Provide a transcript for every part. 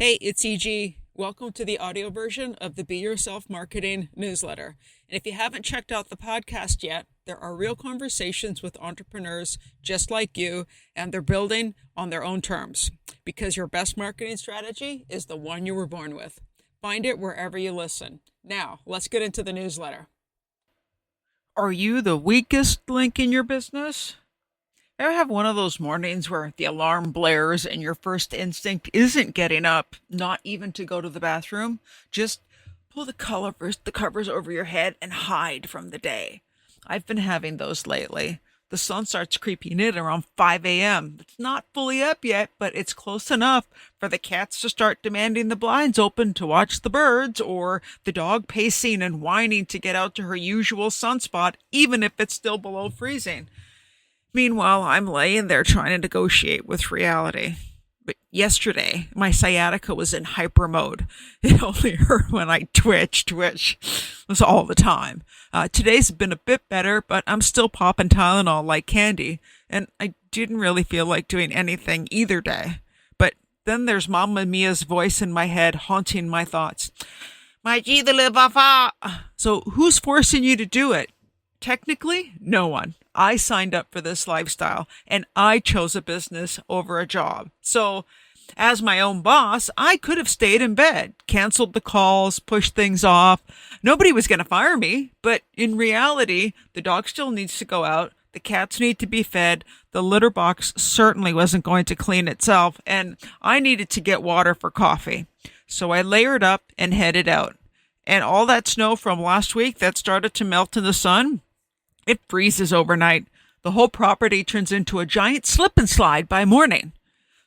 Hey, it's EG. Welcome to the audio version of the Be Yourself Marketing newsletter. And if you haven't checked out the podcast yet, there are real conversations with entrepreneurs just like you, and they're building on their own terms because your best marketing strategy is the one you were born with. Find it wherever you listen. Now, let's get into the newsletter. Are you the weakest link in your business? Ever have one of those mornings where the alarm blares and your first instinct isn't getting up, not even to go to the bathroom? Just pull the covers over your head and hide from the day. I've been having those lately. The sun starts creeping in around 5 a.m. It's not fully up yet, but it's close enough for the cats to start demanding the blinds open to watch the birds, or the dog pacing and whining to get out to her usual sunspot, even if it's still below freezing. Meanwhile, I'm laying there trying to negotiate with reality. But yesterday, my sciatica was in hyper mode. It only hurt when I twitch. It was all the time. Today's been a bit better, but I'm still popping Tylenol like candy, and I didn't really feel like doing anything either day. But then there's Mamma Mia's voice in my head haunting my thoughts. My G the live off. So who's forcing you to do it? Technically, no one. I signed up for this lifestyle and I chose a business over a job. So, as my own boss, I could have stayed in bed, canceled the calls, pushed things off. Nobody was going to fire me, but in reality, the dog still needs to go out. The cats need to be fed. The litter box certainly wasn't going to clean itself, and I needed to get water for coffee. So I layered up and headed out. And all that snow from last week that started to melt in the sun, it freezes overnight. The whole property turns into a giant slip and slide by morning.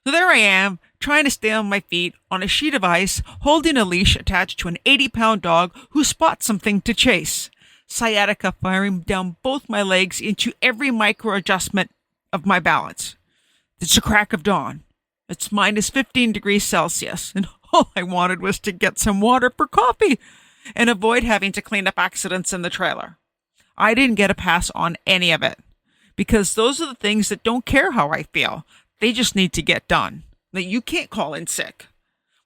So there I am, trying to stay on my feet on a sheet of ice, holding a leash attached to an 80-pound dog who spots something to chase. Sciatica firing down both my legs into every micro adjustment of my balance. It's the crack of dawn. It's minus 15 degrees Celsius, and all I wanted was to get some water for coffee and avoid having to clean up accidents in the trailer. I didn't get a pass on any of it because those are the things that don't care how I feel. They just need to get done. That you can't call in sick.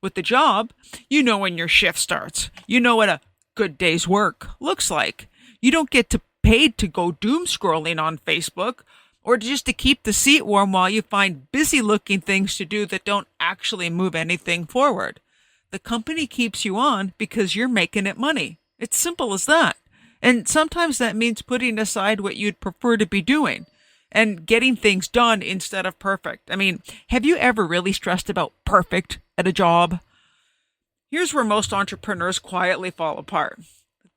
With the job, you know when your shift starts. You know what a good day's work looks like. You don't get paid to go doom scrolling on Facebook or just to keep the seat warm while you find busy looking things to do that don't actually move anything forward. The company keeps you on because you're making it money. It's simple as that. And sometimes that means putting aside what you'd prefer to be doing and getting things done instead of perfect. I mean, have you ever really stressed about perfect at a job? Here's where most entrepreneurs quietly fall apart.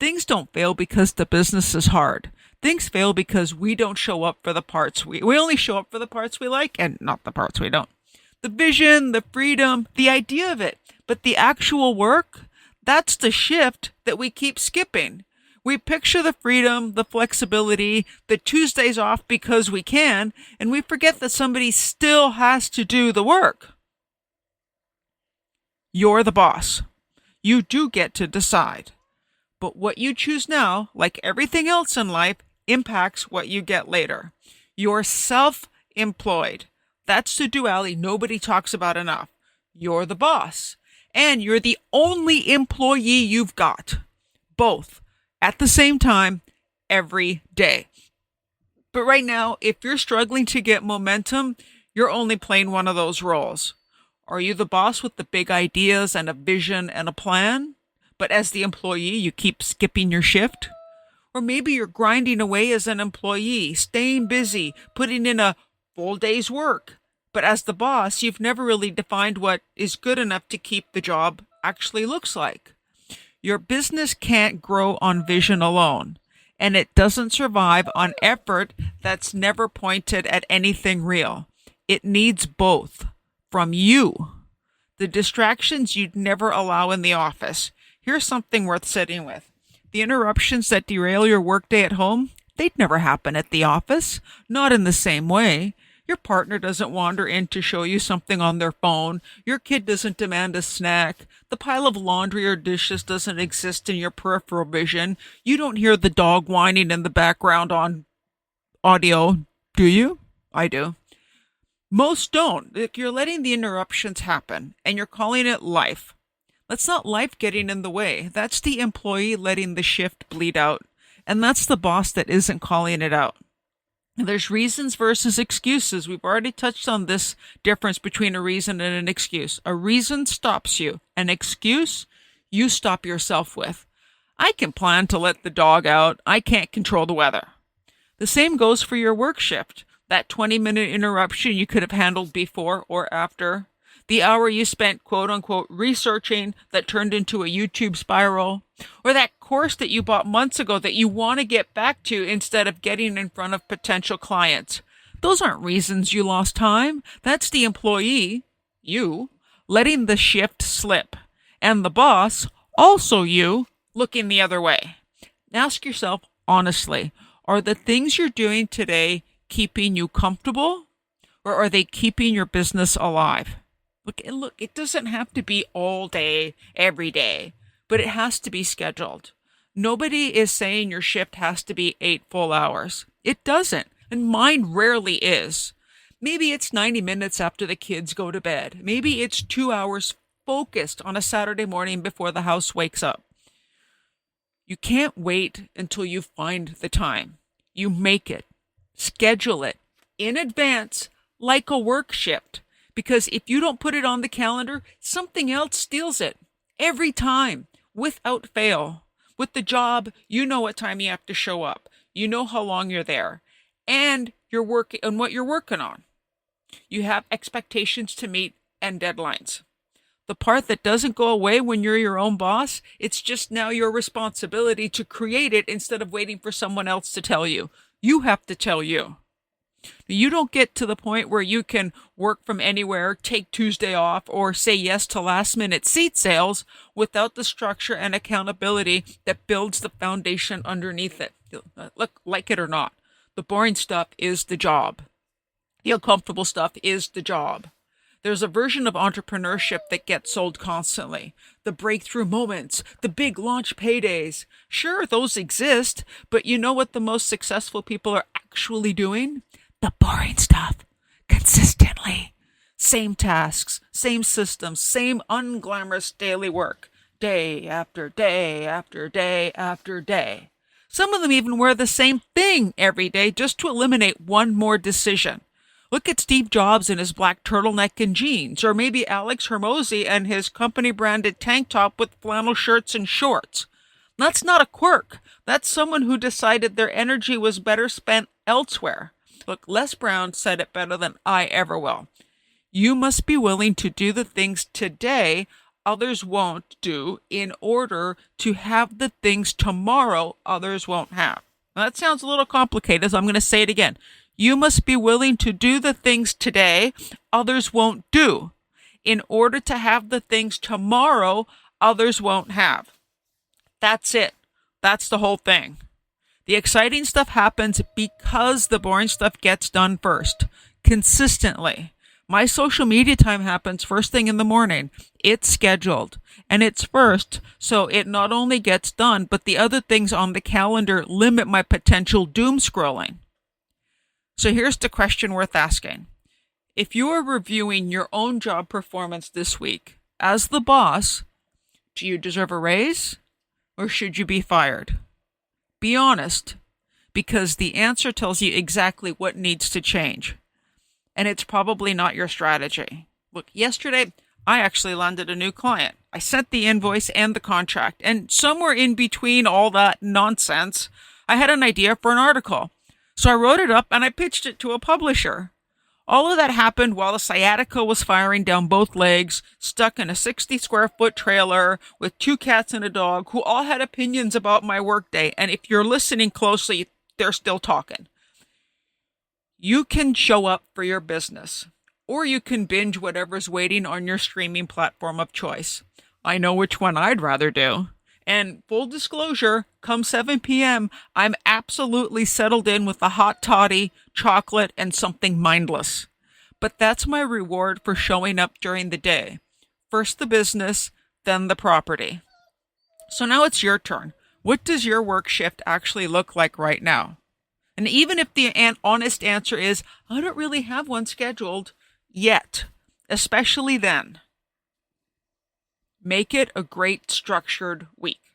Things don't fail because the business is hard. Things fail because we don't show up for the parts we only show up for the parts we like and not the parts we don't. The vision, the freedom, the idea of it. But the actual work, that's the shift that we keep skipping. We picture the freedom, the flexibility, the Tuesdays off because we can, and we forget that somebody still has to do the work. You're the boss. You do get to decide. But what you choose now, like everything else in life, impacts what you get later. You're self-employed. That's the duality nobody talks about enough. You're the boss. And you're the only employee you've got. Both. At the same time, every day. But right now, if you're struggling to get momentum, you're only playing one of those roles. Are you the boss with the big ideas and a vision and a plan? But as the employee, you keep skipping your shift? Or maybe you're grinding away as an employee, staying busy, putting in a full day's work. But as the boss, you've never really defined what is good enough to keep the job actually looks like. Your business can't grow on vision alone, and it doesn't survive on effort that's never pointed at anything real. It needs both from you. The distractions you'd never allow in the office. Here's something worth sitting with. The interruptions that derail your workday at home, they'd never happen at the office, not in the same way. Your partner doesn't wander in to show you something on their phone. Your kid doesn't demand a snack. The pile of laundry or dishes doesn't exist in your peripheral vision. You don't hear the dog whining in the background on audio, do you? I do. Most don't. Like, you're letting the interruptions happen and you're calling it life. That's not life getting in the way. That's the employee letting the shift bleed out. And that's the boss that isn't calling it out. There's reasons versus excuses. We've already touched on this difference between a reason and an excuse. A reason stops you. An excuse, you stop yourself with. I can plan to let the dog out. I can't control the weather. The same goes for your work shift. That 20-minute interruption you could have handled before or after. The hour you spent, quote unquote, researching that turned into a YouTube spiral. Or that course that you bought months ago that you want to get back to instead of getting in front of potential clients. Those aren't reasons you lost time. That's the employee, you, letting the shift slip. And the boss, also you, looking the other way. Ask yourself honestly, are the things you're doing today keeping you comfortable, or are they keeping your business alive? Look, it doesn't have to be all day, every day, but it has to be scheduled. Nobody is saying your shift has to be 8 full hours. It doesn't, and mine rarely is. Maybe it's 90 minutes after the kids go to bed. Maybe it's 2 hours focused on a Saturday morning before the house wakes up. You can't wait until you find the time. You make it. Schedule it in advance like a work shift. Because if you don't put it on the calendar, something else steals it. Every time, without fail. With the job, you know what time you have to show up. You know how long you're there. And you're working on what you're working on. You have expectations to meet and deadlines. The part that doesn't go away when you're your own boss, it's just now your responsibility to create it instead of waiting for someone else to tell you. You have to tell you. You don't get to the point where you can work from anywhere, take Tuesday off, or say yes to last-minute seat sales without the structure and accountability that builds the foundation underneath it. Look, like it or not, the boring stuff is the job. The uncomfortable stuff is the job. There's a version of entrepreneurship that gets sold constantly. The breakthrough moments, the big launch paydays. Sure, those exist, but you know what the most successful people are actually doing? The boring stuff. Consistently. Same tasks, same systems, same unglamorous daily work. Day after day after day after day. Some of them even wear the same thing every day just to eliminate one more decision. Look at Steve Jobs in his black turtleneck and jeans, or maybe Alex Hormozy and his company-branded tank top with flannel shirts and shorts. That's not a quirk. That's someone who decided their energy was better spent elsewhere. Look, Les Brown said it better than I ever will. You must be willing to do the things today others won't do in order to have the things tomorrow others won't have. Now, that sounds a little complicated, so I'm going to say it again. You must be willing to do the things today others won't do in order to have the things tomorrow others won't have. That's it. That's the whole thing. The exciting stuff happens because the boring stuff gets done first, consistently. My social media time happens first thing in the morning. It's scheduled, and it's first, so it not only gets done, but the other things on the calendar limit my potential doom scrolling. So here's the question worth asking. If you are reviewing your own job performance this week, as the boss, do you deserve a raise, or should you be fired? Be honest, because the answer tells you exactly what needs to change. And it's probably not your strategy. Look, yesterday, I actually landed a new client. I sent the invoice and the contract, and somewhere in between all that nonsense, I had an idea for an article. So I wrote it up and I pitched it to a publisher. All of that happened while the sciatica was firing down both legs, stuck in a 60-square-foot trailer with 2 cats and a dog who all had opinions about my workday. And if you're listening closely, they're still talking. You can show up for your business, or you can binge whatever's waiting on your streaming platform of choice. I know which one I'd rather do. And full disclosure, come 7 p.m., I'm absolutely settled in with a hot toddy, chocolate, and something mindless. But that's my reward for showing up during the day. First the business, then the property. So now it's your turn. What does your work shift actually look like right now? And even if the honest answer is, I don't really have one scheduled, Yet, especially then, make it a great structured week.